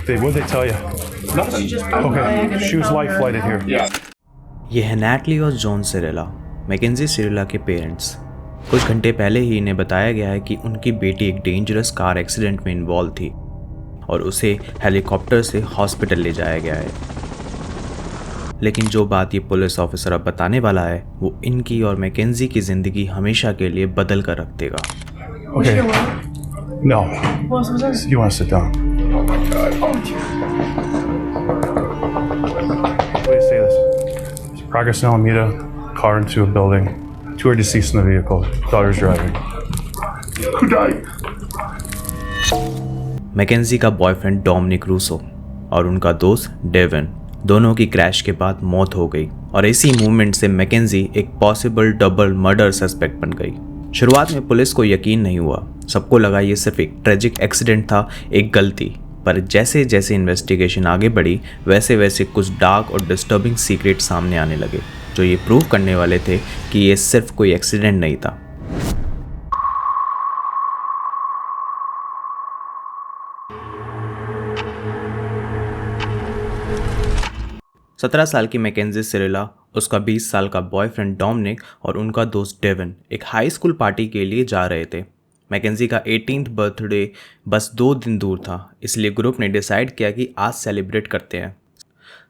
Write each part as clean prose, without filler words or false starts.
What'd they tell you? Nothing. Okay, she was life flighted here. Yeah. ये है Natalie और John Sirela, McKenzie Sirela के parents. कुछ घंटे पहले ही इन्हें बताया गया है कि उनकी बेटी एक डेंजरस कार एक्सीडेंट में इन्वॉल्व थी और उसे हेलीकॉप्टर से हॉस्पिटल ले जाया गया है। लेकिन जो बात ये पुलिस ऑफिसर अब बताने वाला है वो इनकी और मैकेंजी की ज़िंदगी हमेशा के लिए बदल कर रख देगा। Okay. No. What was it? You want to sit down? Oh my God. What do you say this? Progress in Alameda, car into a building. Two are deceased in the vehicle. Daughter's driving. Who died? Mackenzie का boyfriend Dominic Russo और उनका दोस्त Devon, दोनों की crash के बाद मौत हो गई और इसी मूवमेंट से मैकेंजी एक पॉसिबल डबल मर्डर सस्पेक्ट बन गई। शुरुआत में पुलिस को यकीन नहीं हुआ, सबको लगा ये सिर्फ एक ट्रेजिक एक्सीडेंट था, एक गलती। पर जैसे जैसे इन्वेस्टिगेशन आगे बढ़ी वैसे वैसे कुछ डार्क और डिस्टर्बिंग सीक्रेट सामने आने लगे जो ये प्रूव करने वाले थे कि ये सिर्फ कोई एक्सीडेंट नहीं था। सत्रह साल की मैकेंजी सिरेला, उसका 20 साल का बॉयफ्रेंड डोमिनिक और उनका दोस्त डेवन एक हाई स्कूल पार्टी के लिए जा रहे थे। मैकेंजी का 18th बर्थडे बस 2 दिन दूर था, इसलिए ग्रुप ने डिसाइड किया कि आज सेलिब्रेट करते हैं।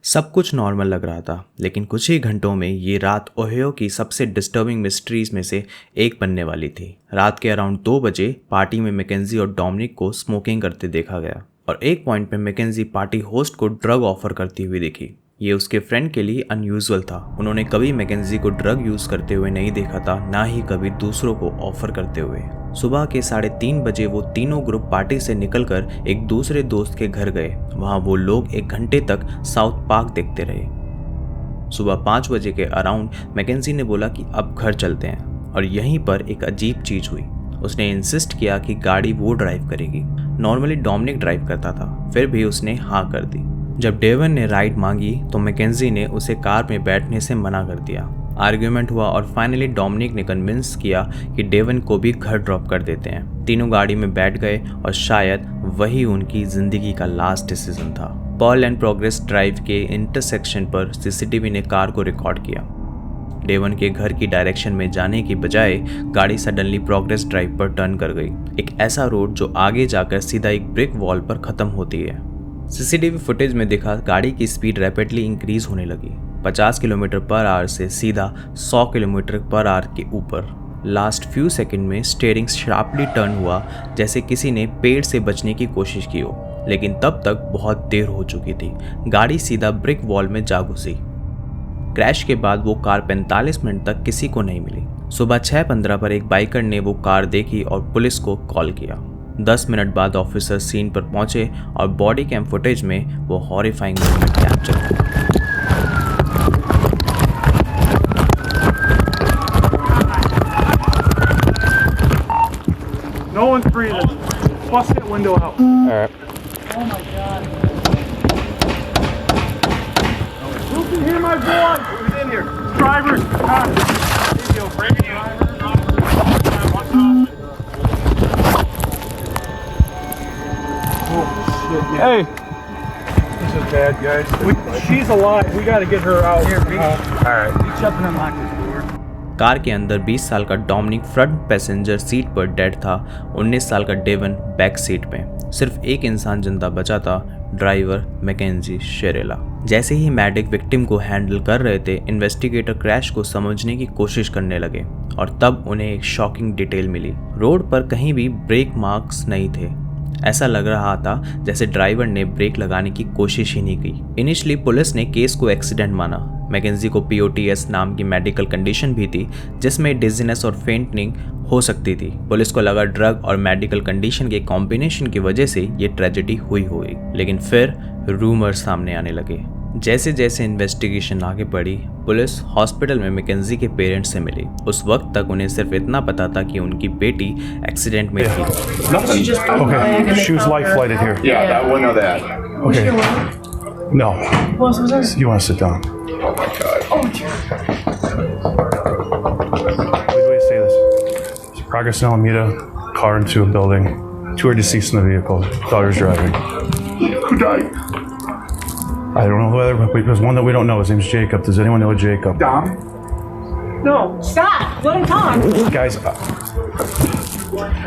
सब कुछ नॉर्मल लग रहा था, लेकिन कुछ ही घंटों में ये रात ओहियो की सबसे डिस्टर्बिंग मिस्ट्रीज में से एक बनने वाली थी। रात के अराउंड 2 बजे पार्टी में मैकेंजी और डोमिनिक को स्मोकिंग करते देखा गया और एक पॉइंट पे मैकेंजी पार्टी होस्ट को ड्रग ऑफर करती हुई दिखी। ये उसके फ्रेंड के लिए अनयूजुअल था। उन्होंने कभी मैकेंजी को ड्रग यूज़ करते हुए नहीं देखा था, ना ही कभी दूसरों को ऑफर करते हुए। सुबह के 3:30 बजे वो तीनों ग्रुप पार्टी से निकलकर एक दूसरे दोस्त के घर गए। वहाँ वो लोग 1 घंटे तक साउथ पार्क देखते रहे। सुबह 5 बजे के अराउंड मैकेंजी ने बोला कि अब घर चलते हैं और यहीं पर एक अजीब चीज़ हुई। उसने इंसिस्ट किया कि गाड़ी वो ड्राइव करेगी। नॉर्मली डोमिनिक ड्राइव करता था, फिर भी उसने हाँ कर दी। जब डेवन ने राइड मांगी तो मैकेंजी ने उसे कार में बैठने से मना कर दिया। आर्ग्यूमेंट हुआ और फाइनली डोमिनिक ने कन्विंस किया कि डेवन को भी घर ड्रॉप कर देते हैं। तीनों गाड़ी में बैठ गए और शायद वही उनकी जिंदगी का लास्ट डिसीजन था। पर्ल एंड प्रोग्रेस ड्राइव के इंटरसेक्शन पर सीसीटीवी ने कार को रिकॉर्ड किया। डेवन के घर की डायरेक्शन में जाने की बजाय गाड़ी सडनली प्रोग्रेस ड्राइव पर टर्न कर गई, एक ऐसा रोड जो आगे जाकर सीधा एक ब्रिक वॉल पर खत्म होती है। सीसीटीवी फुटेज में दिखा गाड़ी की स्पीड रैपिडली इंक्रीज होने लगी, 50 किलोमीटर पर आवर से सीधा 100 किलोमीटर पर आवर के ऊपर। लास्ट फ्यू सेकंड में स्टीयरिंग शार्पली टर्न हुआ जैसे किसी ने पेड़ से बचने की कोशिश की हो, लेकिन तब तक बहुत देर हो चुकी थी। गाड़ी सीधा ब्रिक वॉल में जा घुसी। क्रैश के बाद वो कार 45 मिनट तक किसी को नहीं मिली। सुबह 6:15 पर एक बाइकर ने वो कार देखी और पुलिस को कॉल किया। 10 मिनट बाद ऑफिसर सीन पर पहुंचे और बॉडी कैम फुटेज में वो हॉरिफाइंग मोमेंट कैप्चर किया। No one's breathing. Bust that window out. All right. Oh my God. Who can hear my voice? Who's in here? Drivers. Radio. Hey. This is bad, guys. She's alive. We got to get her out. Here, reach. All right. Reach up and unlock this door. Car के अंदर 20 साल का Dominic front passenger seat पर dead था, 19 साल का Devon back seat में। सिर्फ एक इंसान जिंदा बचा था, ड्राइवर मैकेंजी सिरेला। जैसे ही मेडिक विक्टिम को हैंडल कर रहे थे, इन्वेस्टिगेटर क्रैश को समझने की कोशिश करने लगे और तब उन्हें एक शॉकिंग डिटेल मिली। रोड पर कहीं भी ब्रेक मार्क्स नहीं थे। ऐसा लग रहा था जैसे ड्राइवर ने ब्रेक लगाने की कोशिश ही नहीं की। इनिशियली पुलिस ने केस को एक्सीडेंट माना। मैकेंजी को POTS नाम की मेडिकल कंडीशन भी थी जिसमें डिजीनेस और फेंटिंग हो सकती थी। पुलिस को लगा ड्रग और मेडिकल कंडीशन के कॉम्बिनेशन की वजह से ये ट्रेजेडी हुई होगी। लेकिन फिर रूमर्स सामने आने लगे। जैसे जैसे इन्वेस्टिगेशन आगे बढ़ी, पुलिस हॉस्पिटल में मैकेंजी के पेरेंट्स से मिली। उस वक्त तक उन्हें सिर्फ इतना पता था कि उनकी बेटी एक्सीडेंट में थी। Nothing. Okay. She was life flighted here. Yeah, that one know that. Okay. No. What was it? You want to sit down? Oh my God. What do you say this? Progress in Alameda, car into a building. Two are deceased in the vehicle. Daughter's driving. Who died? I don't know whether, but there's one that we don't know. His name's Jacob. Does anyone know Jacob? Dom? No, stop. Let him talk. Guys,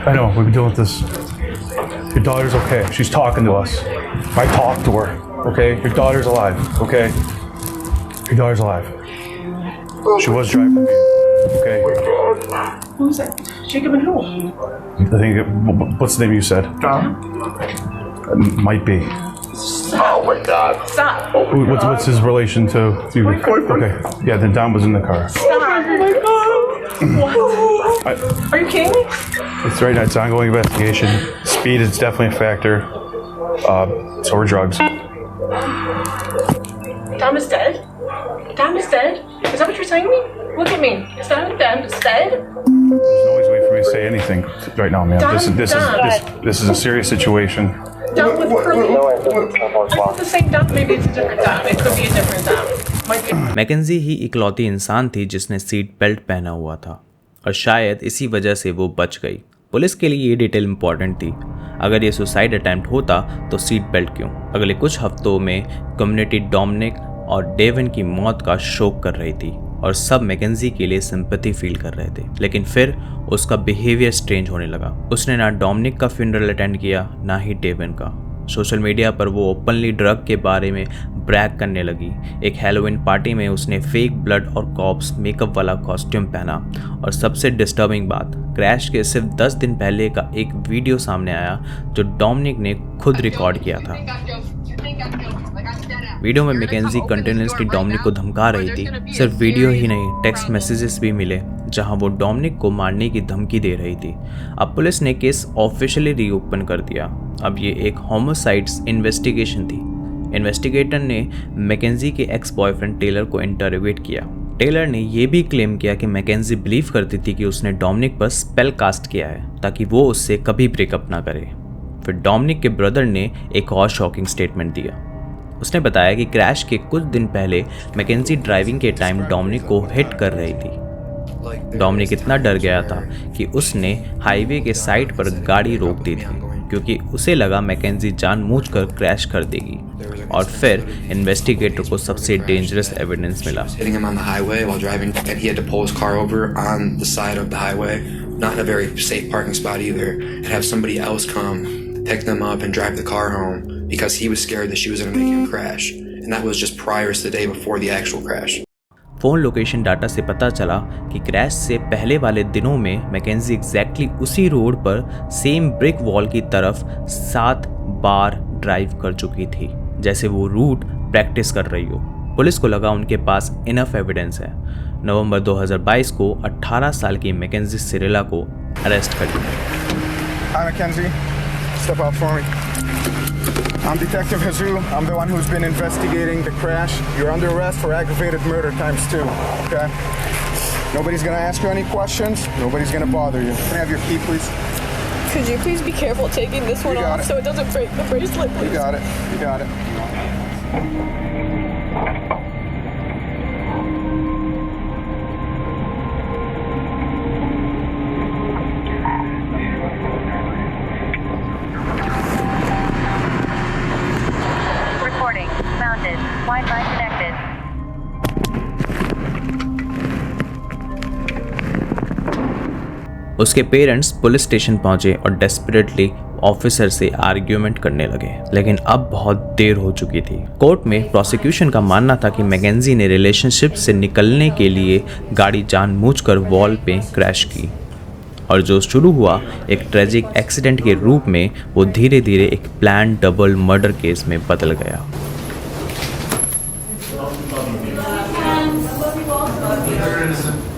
I know, we've been dealing with this. Your daughter's okay. She's talking to us. I talked to her, okay? Your daughter's alive, okay? Your daughter's alive. She was driving the vehicle, okay? Who's that? Jacob and who? I think, what's the name you said? Dom? Might be. Oh my God. Stop. What's his relation to you? Okay, yeah, then Dom was in the car. Stop. Oh my God. What? Are you kidding me? It's right now, it's an ongoing investigation. Speed is definitely a factor. So are drugs. Dom is dead? Dom is dead? Is that what you're telling me? Look at me. Is that Dom is dead? There's no always way for me to say anything right now, man. Dom, This is a serious situation. Dom with Curly? I think the same Dom. Maybe it's a different Dom. It could be a different Dom. Might be. McKenzie ही इकलौती इंसान थी जिसने seat belt पहना हुआ था और शायद इसी वजह से वो बच गई। पुलिस के लिए ये डिटेल इंपॉर्टेंट थी। अगर ये सुसाइड अटैम्प्ट होता तो सीट बेल्ट क्यों? अगले कुछ हफ्तों में कम्युनिटी डोमिनिक और डेवन की मौत का शोक कर रही थी और सब मैकेंजी के लिए सिंपैथी फील कर रहे थे। लेकिन फिर उसका बिहेवियर स्ट्रेंज होने लगा। उसने ना डोमिनिक का फ्यूनरल अटेंड किया ना ही डेवन का। सोशल मीडिया पर वो ओपनली ड्रग के बारे में ब्रैग करने लगी। एक हैलोवीन पार्टी में उसने फेक ब्लड और कॉप्स मेकअप वाला कॉस्ट्यूम पहना और सबसे डिस्टर्बिंग बात, क्रैश के सिर्फ 10 दिन पहले का एक वीडियो सामने आया जो डोमिनिक ने खुद रिकॉर्ड किया था। वीडियो में मैकेंजी कंटिन्यूअसली डोमिनिक को धमका रही थी। सिर्फ वीडियो ही नहीं, टेक्स्ट मैसेजेस भी मिले जहां वो डोमिनिक को मारने की धमकी दे रही थी। अब पुलिस ने केस ऑफिशियली रीओपन कर दिया। अब ये एक होमिसाइड्स इन्वेस्टिगेशन थी। इन्वेस्टिगेटर ने मैकेंजी के एक्स बॉयफ्रेंड टेलर को इंटरोगेट किया। टेलर ने यह भी क्लेम किया कि मैकेंजी बिलीव करती थी कि उसने डोमिनिक पर स्पेल कास्ट किया है ताकि वो उससे कभी ब्रेकअप ना करे। फिर डोमिनिक के ब्रदर ने एक और शॉकिंग स्टेटमेंट दिया। उसने बताया कि क्रैश के कुछ दिन पहले मैकेंजी ड्राइविंग के टाइम डोमिनिक को हिट कर रही थी। डोमिनिक इतना डर गया था कि उसने हाईवे के साइड पर गाड़ी रोक दी थी क्योंकि उसे लगा मैकेंजी जानबूझकर क्रैश कर देगी। और फिर इन्वेस्टिगेटर को सबसे डेंजरस एविडेंस मिला। Hitting him on the highway while driving, and he had to pull his car over on the side of the highway, not in a very safe parking spot either, and have somebody else come pick them up and drive the car home because he was scared that she was going to make him crash, and that was just prior to the day before the actual crash. Phone location data से पता चला कि crash से पहले वाले दिनों में McKenzie exactly उसी रोड पर सेम ब्रिक वॉल की तरफ 7 बार ड्राइव कर चुकी थी, जैसे वो रूट प्रैक्टिस कर रही हो। पुलिस को लगा उनके पास इनफ एविडेंस है। नवंबर 2022 को 18 साल की मैकेंजी सिरेला को अरेस्ट कर लिया। Hi, Mackenzie. Step out for me. I'm Detective Jesus. I'm the one who's been investigating the crash. You're under arrest for aggravated murder ×2. Okay? Nobody's gonna ask you any questions. Nobody's gonna bother you. Can I have your key, please? Could you please be careful taking this one You got off it. so it doesn't break the bracelet, You please? got it. You got it. Recording mounted. Wi-Fi connected. उसके parents police station पहुंचे और desperately officer से argument करने लगे, लेकिन अब बहुत देर हो चुकी थी। कोर्ट में प्रोसिक्यूशन का मानना था कि मैकेंजी ने रिलेशनशिप से निकलने के लिए गाड़ी जानबूझकर वॉल पे क्रैश की और जो शुरू हुआ एक ट्रेजिक एक्सीडेंट के रूप में, वो धीरे धीरे एक प्लान डबल मर्डर केस में बदल गया। There it is.